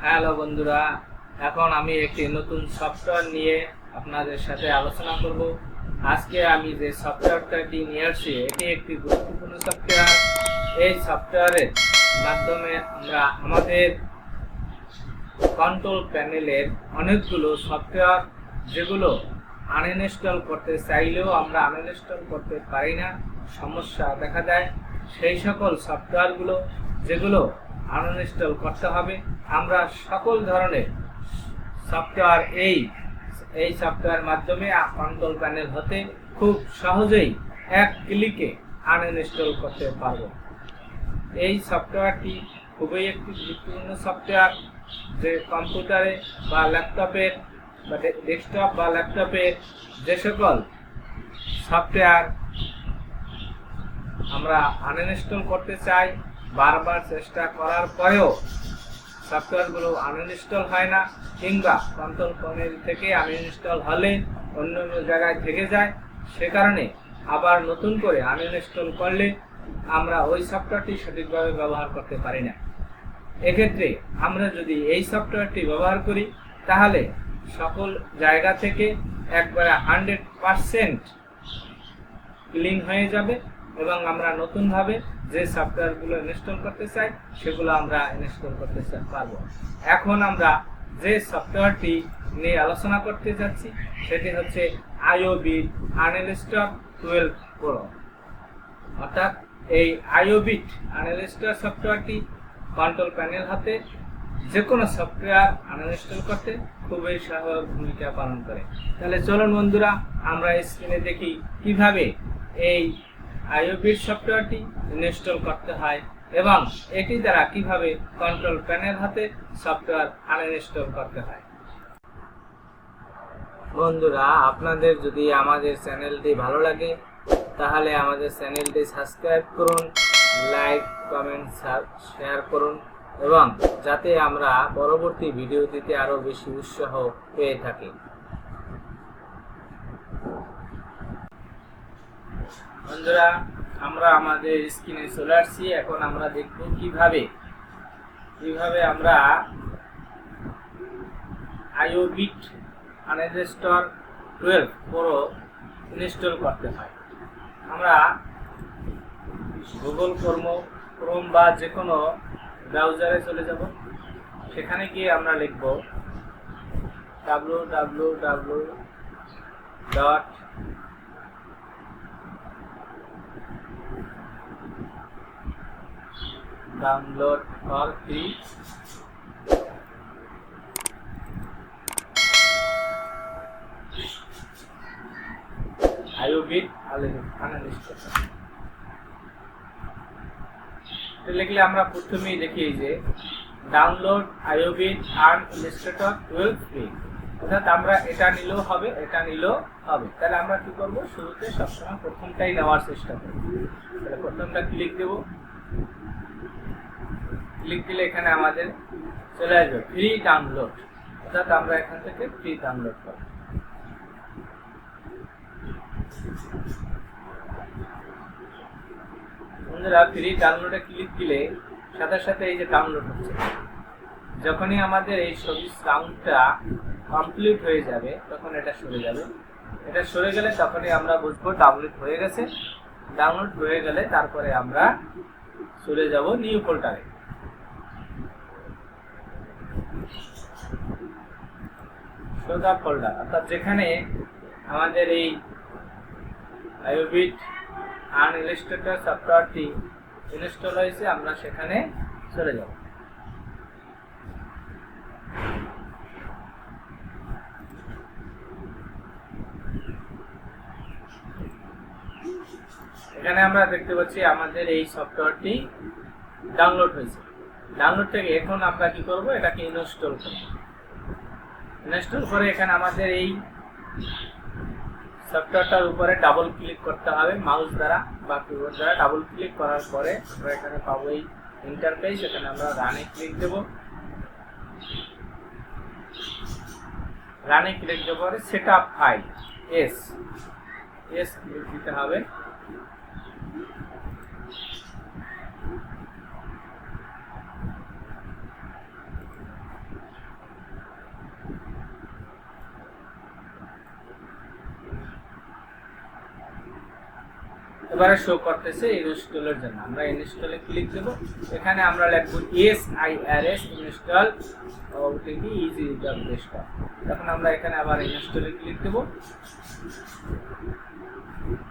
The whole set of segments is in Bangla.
হ্যালো বন্ধুরা, এখন আমি একটি নতুন সফটওয়্যার নিয়ে আপনাদের সাথে আলোচনা করব। আজকে আমি যে সফটওয়্যারটি নিয়ে আসছি এটি একটি গুরুত্বপূর্ণ সফটওয়্যার। এই সফটওয়্যারের মাধ্যমে আমরা আমাদের কন্ট্রোল প্যানেলের অনেকগুলো সফটওয়্যার যেগুলো আনইনস্টল করতে চাইলেও আমরা আনইনস্টল করতে পারি না, সমস্যা দেখা দেয়। সেই সকল সফটওয়্যারগুলো যেগুলো আনইনস্টল করতে হবে, আমরা সকল ধরনের সফটওয়্যার এই সফটওয়্যার মাধ্যমে কন্ট্রোল প্যানেল হতে খুব সহজেই এক ক্লিকে আনইনস্টল করতে পারব। এই সফটওয়্যারটি খুবই একটি গুরুত্বপূর্ণ সফটওয়্যার, যে কম্পিউটারে বা ল্যাপটপের বা ডেস্কটপ বা ল্যাপটপের যে সকল সফটওয়্যার আমরা আনইনস্টল করতে চাই, বারবার চেষ্টা করার পরেও সফটওয়্যারগুলো আনইনস্টল হয় না, কিংবা কন্ট্রোল প্যানেল থেকে আনইনস্টল হলে অন্য জায়গায় থেকে যায়। সে কারণে আবার নতুন করে আনইনস্টল করলে আমরা ওই সফটওয়্যারটি সঠিকভাবে ব্যবহার করতে পারি না। এক্ষেত্রে আমরা যদি এই সফটওয়্যারটি ব্যবহার করি তাহলে সকল জায়গা থেকে একবারে 100% ক্লিন হয়ে যাবে এবং আমরা নতুনভাবে যে সফটওয়্যারগুলো ইনস্টল করতে চাই সেগুলো আমরা ইনস্টল করতে পারবো। এখন আমরা যে সফটওয়্যারটি নিয়ে আলোচনা করতে যাচ্ছি সেটি হচ্ছে IOBIT Uninstaller 12 Pro। অর্থাৎ এই IOBIT Uninstaller সফটওয়্যারটি কন্ট্রোল প্যানেল হাতে যে কোনো সফটওয়্যার আনইনস্টল করতে খুবই সহায়ক ভূমিকা পালন করে। তাহলে চলুন বন্ধুরা, আমরা স্ক্রিনে দেখি কিভাবে এই IOBIT সফটওয়্যারটি ইনস্টল করতে হয় এবং এটি দ্বারা কিভাবে কন্ট্রোল প্যানেল হাতে সফটওয়্যার আনইনস্টল করতে হয়। বন্ধুরা, আপনাদের যদি আমাদের চ্যানেলটি ভালো লাগে তাহলে আমাদের চ্যানেলটি সাবস্ক্রাইব করুন, লাইক, কমেন্ট, শেয়ার করুন এবং যাতে আমরা পরবর্তী ভিডিও দিতে আরো বেশি উৎসাহ পেয়ে থাকি। বন্ধুরা, আমরা আমাদের স্ক্রিনে চলে আসছি। এখন আমরা দেখব কিভাবে আমরা IOBIT Uninstaller 12 Pro ইনস্টল করতে হয়। আমরা গুগল ক্রোম বা যে কোনো ব্রাউজারে চলে যাব। সেখানে গিয়ে আমরা লিখব www.download for free IOBIT Uninstaller লিখলে আমরা প্রথমেই দেখি যে ডাউনলোড IOBIT Uninstaller 12 free। অর্থাৎ আমরা এটা নিলেও হবে, এটা নিলেও হবে। তাহলে আমরা কি করব, শুরুতে সবসময় প্রথমটাই নেওয়ার চেষ্টা করব। তাহলে প্রথমটা ক্লিক দেব। ক্লিক দিলে এখানে আমাদের চলে আসবে ফ্রি ডাউনলোড, অর্থাৎ আমরা এখান থেকে ফ্রি ডাউনলোড করব। বন্ধুরা, ফ্রি ডাউনলোডে ক্লিক দিলে সাথে সাথে এই যে ডাউনলোড হচ্ছে। যখনই আমাদের এই ছবি সাউন্ডটা কমপ্লিট হয়ে যাবে তখন এটা সরে যাবে। এটা সরে গেলে তখনই আমরা বুঝবো ডাউনলোড হয়ে গেছে। ডাউনলোড হয়ে গেলে তারপরে আমরা চলে যাব নিউ ফোল্ডারে। সোজা ফোল্ডার, অর্থাৎ যেখানে আমাদের এই IOBIT Uninstaller সফটওয়্যারটি ইনস্টল হয়েছে আমরা সেখানে চলে যাব। এখানে আমরা দেখতে পাচ্ছি আমাদের এই সফটওয়্যারটি ডাউনলোড হয়েছে। ডাউনলোড থেকে এখন আমরা কি করব, এটাকে ইনস্টল করব। ইনস্টল করে এখানে আমাদের এই সফটওয়্যারটার উপরে ডাবল ক্লিক করতে হবে মাউস দ্বারা বা কিবোর্ড দ্বারা। ডাবল ক্লিক করার পরে আমরা এখানে পাবো এই ইন্টারফেস। এখানে আমরা রানে ক্লিক দেব। রানে ক্লিক দেওয়ার পরে সেটআপ ফাইল এস ক্লিক দিতে হবে। এবারে শো করতেছে ইনস্টলের জন্য। আমরা ইনস্টলে ক্লিক দেব। এখানে আমরা লিখব SIRS install OTP easy desktop. তখন আমরা এখানে আবার ইনস্টলে ক্লিক দেব।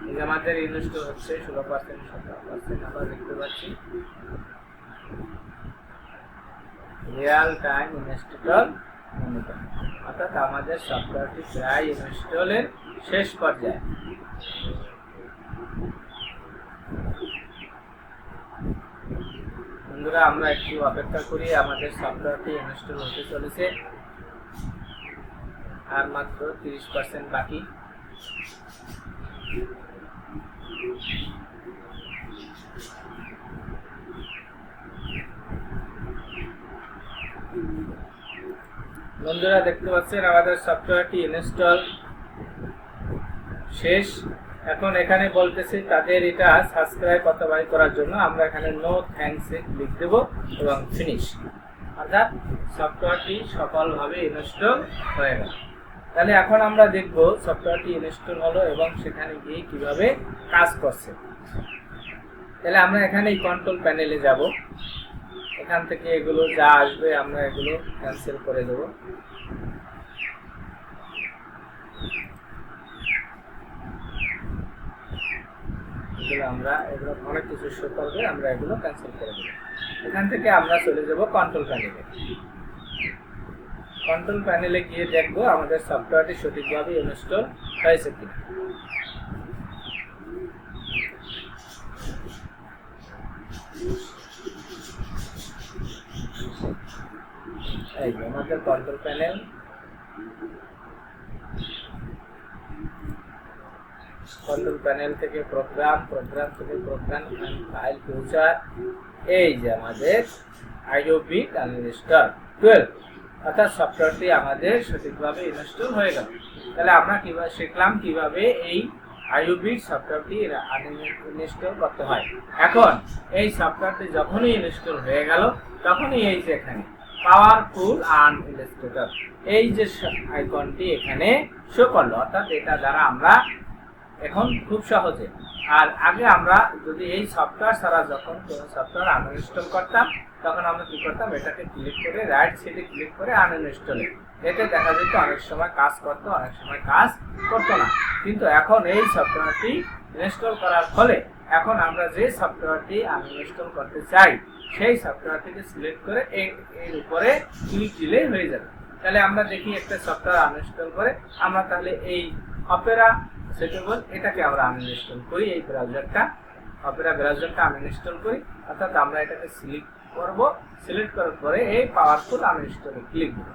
এই যে আমাদের ইনস্টল হচ্ছে 16% 17% আমরা দেখতে পাচ্ছি রিয়েল টাইম ইনস্টল অর্থাৎ আমাদের সফটওয়্যারটি প্রায় ইনস্টলের শেষ পর্যায়ে। বন্ধুরা আমরা একটু অপেক্ষা করি, আমাদের সফটওয়্যারটি ইনস্টল হতে চলেছে, আর মাত্র 30% বাকি। বন্ধুরা দেখতে পাচ্ছেন আমাদের সফটওয়্যারটি ইনস্টল শেষ। এখন এখানে বলতেছে তাদের এটা সাবস্ক্রাইব অথবা করার জন্য আমরা এখানে নো থ্যাঙ্কস এ ক্লিক দেব এবং ফিনিশ, অর্থাৎ সফটওয়্যারটি সফলভাবে ইনস্টল হয়ে গেল। তাহলে এখন আমরা দেখব সফটওয়্যারটি ইনস্টল হলো এবং সেখানে গিয়ে কিভাবে কাজ করছে। তাহলে আমরা এখানে এই কন্ট্রোল প্যানেলে যাব। এখান থেকে এগুলো যা আসবে আমরা এগুলো ক্যান্সেল করে দেব। এগুলো অনেক কিছু শো করবে, আমরা এগুলো ক্যান্সেল করে দেব। এখান থেকে আমরা চলে যাব কন্ট্রোল প্যানেলে। কন্ট্রোল প্যানেলে গিয়ে দেখবো আমাদের সফটওয়্যারটি সঠিকভাবে ইনস্টল হয়েছে কিনা। এই যে আমাদের কন্ট্রোল প্যানেল। কন্ট্রোল প্যানেল থেকে প্রোগ্রাম থেকে প্রোগ্রাম ফাইল ফিউচার, এই যে আমাদের IOBIT Uninstaller 12, অর্থাৎ সফটওয়্যারটি আমাদের সঠিকভাবে ইনস্টল হয়ে গেল। তাহলে আমরা কিভাবে শিখলাম কিভাবে এই IOBIT সফটওয়্যারটি ইনস্টল করতে হয়। এখন এই সফটওয়্যারটি যখনই ইনস্টল হয়ে গেল তখনই এই যে এখানে পাওয়ারফুল আনইনস্টলেটর এই যে আইকনটি এখানে শো করলো, অর্থাৎ এটা দ্বারা আমরা এখন খুব সহজে, আর আগে আমরা যদি এই সফটওয়্যার ছাড়া যখন কোনো সফটওয়্যার আনইনস্টল করতাম তখন আমরা কি করতাম, এটাকে ক্লিক করে রাইট সাইডে ক্লিক করে আনইনস্টলে, এতে দেখা যেত অনেক সময় কাজ করতো, অনেক সময় কাজ করতো না। কিন্তু এখন এই সফটওয়্যারটি ইনস্টল করার ফলে এখন আমরা যে সফটওয়্যারটি আনইনস্টল করতে চাই সেই সফটওয়্যারটিকে সিলেক্ট করে এর উপরে ক্লিক দিলেই হয়ে যাবে। তাহলে আমরা দেখি একটা সফটওয়্যার আনইনস্টল করে আমরা তাহলে এই অপেরা সেটেবল এটাকে আমরা আনইনস্টল করি। এই ব্রাউজারটা অপেরা ব্রাউজারটা আনইনস্টল করি, অর্থাৎ আমরা এটাকে সিলেক্ট করব। সিলেক্ট করার পরে এই পাওয়ারফুল আনইনস্টলে ক্লিক করব।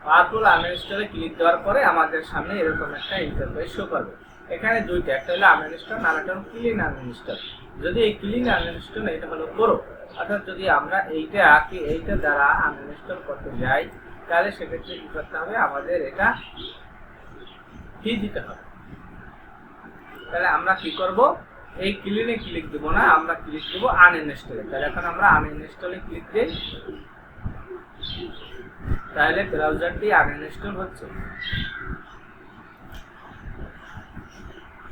পাওয়ারফুল আনইনস্টলে ক্লিক দেওয়ার পরে আমাদের সামনে এরকম একটা ইন্টারফেস শো করবে। এখানে দুইটা, একটা হলো আনইনস্টল আর একটা হলো ক্লিন আনইনস্টল। যদি এই ক্লিন আনইনস্টল এটা হলো করো, অর্থাৎ যদি আমরা এইটা দ্বারা আনইনস্টল করতে যাই তাহলে সেক্ষেত্রে কি করতে হবে, আমাদের এটা ফি দিতে হবে। তাহলে আমরা কি করব, এই ক্লিনে ক্লিক দেব না, আমরা ক্লিক দেব আনইনস্টলে। তাহলে এখন আমরা আনইনস্টলে ক্লিক দিই, তাহলে ব্রাউজারটি আনইনস্টল হচ্ছে।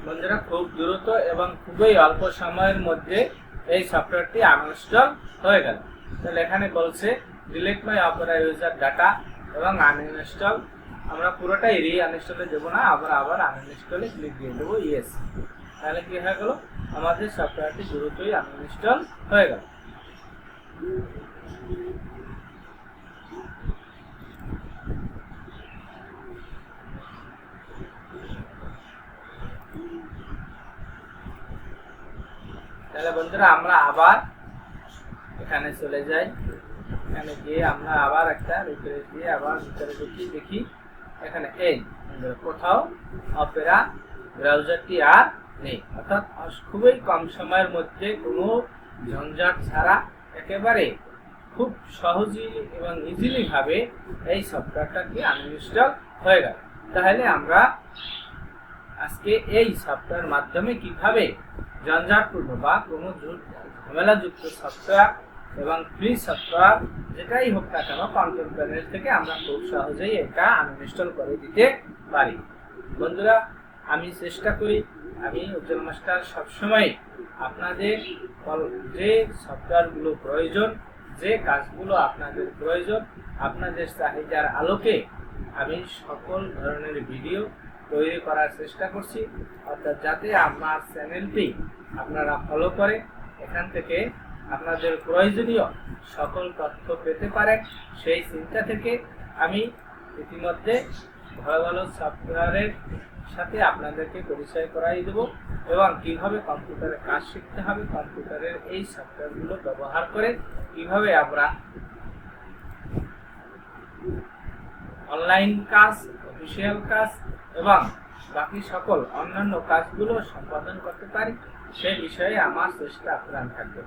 বন্ধুরা খুব দ্রুত এবং খুবই অল্প সময়ের মধ্যে এই সফটওয়্যারটি আনইনস্টল হয়ে গেল। তাহলে এখানে বলছে ডিলিট মাই অপেরা ইউজার ডাটা এবং আনইনস্টল, আমরা পুরোটাই রিআনইনস্টলে দেবো না, আমরা আবার আনইনস্টলে ক্লিক দিয়ে দেবো ইয়েস। তাহলে কি হয়ে গেল, আমাদের সফটওয়্যারটি দ্রুতই আনইনস্টল হয়ে গেল। তাহলে বন্ধুরা আমরা আবার এখানে চলে যাই, এখানে গিয়ে আমরা আবার একটা রিফ্রেশ দিয়ে আবার ভিতরে দেখি এখানে এই কোথাও অপেরা ব্রাউজারটি আর নেই, অর্থাৎ খুবই কম সময়ের মধ্যে কোনো ঝঞ্ঝাট ছাড়া একেবারে খুব সহজেই এবং ইজিলি ভাবে এই সফটওয়্যারটাকে আনইনস্টল হয়ে গেল। তাহলে আমরা আজকে এই সফটওয়্যার মাধ্যমে কিভাবে ঝঞ্ঝাটপূর্ণ বা কোনো ঝামেলাযুক্ত সফটওয়্যার এবং ফ্রি সফটওয়্যার যেটাই হোক না কেন কন্ট্রোল প্যানেল থেকে আমরা খুব সহজেই এটা আনইনস্টল করে দিতে পারি। বন্ধুরা, আমি চেষ্টা করি, আমি উজ্জ্বল মাস্টার সবসময় আপনাদের যে সফটওয়্যারগুলো প্রয়োজন, যে কাজগুলো আপনাদের প্রয়োজন, আপনাদের চাহিদার আলোকে আমি সকল ধরনের ভিডিও তৈরি করার চেষ্টা করছি, অর্থাৎ যাতে আমার চ্যানেলটি আপনারা ফলো করে এখান থেকে আপনাদের প্রয়োজনীয় সকল তথ্য পেতে পারেন। সেই চিন্তা থেকে আমি ইতিমধ্যে ভালো ভালো সফটওয়্যারের সাথে আপনাদেরকে পরিচয় করাই দেব এবং কিভাবে কম্পিউটারে কাজ শিখতে হবে, কম্পিউটারের এই সফটওয়্যারগুলো ব্যবহার করে কিভাবে আমরা অনলাইন কাজ, অফিসিয়াল কাজ এবং বাকি সকল অন্যান্য কাজগুলো সম্পাদন করতে পারি, সেই বিষয়ে আমার চেষ্টা আপ্রাণ থাকবে।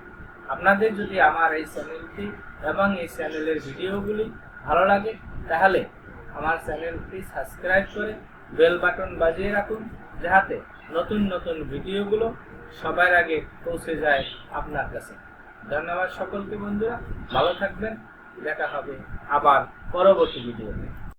আপনাদের যদি আমার এই চ্যানেলটি এবং এই চ্যানেলের ভিডিওগুলি ভালো লাগে তাহলে আমার চ্যানেলটি সাবস্ক্রাইব করে বেল বাটন বাজিয়ে রাখুন, যাতে নতুন নতুন ভিডিওগুলো সবার আগে পৌঁছে যায় আপনার কাছে। ধন্যবাদ সকলকে বন্ধুরা, ভালো থাকবেন, দেখা হবে আবার পরবর্তী ভিডিওতে।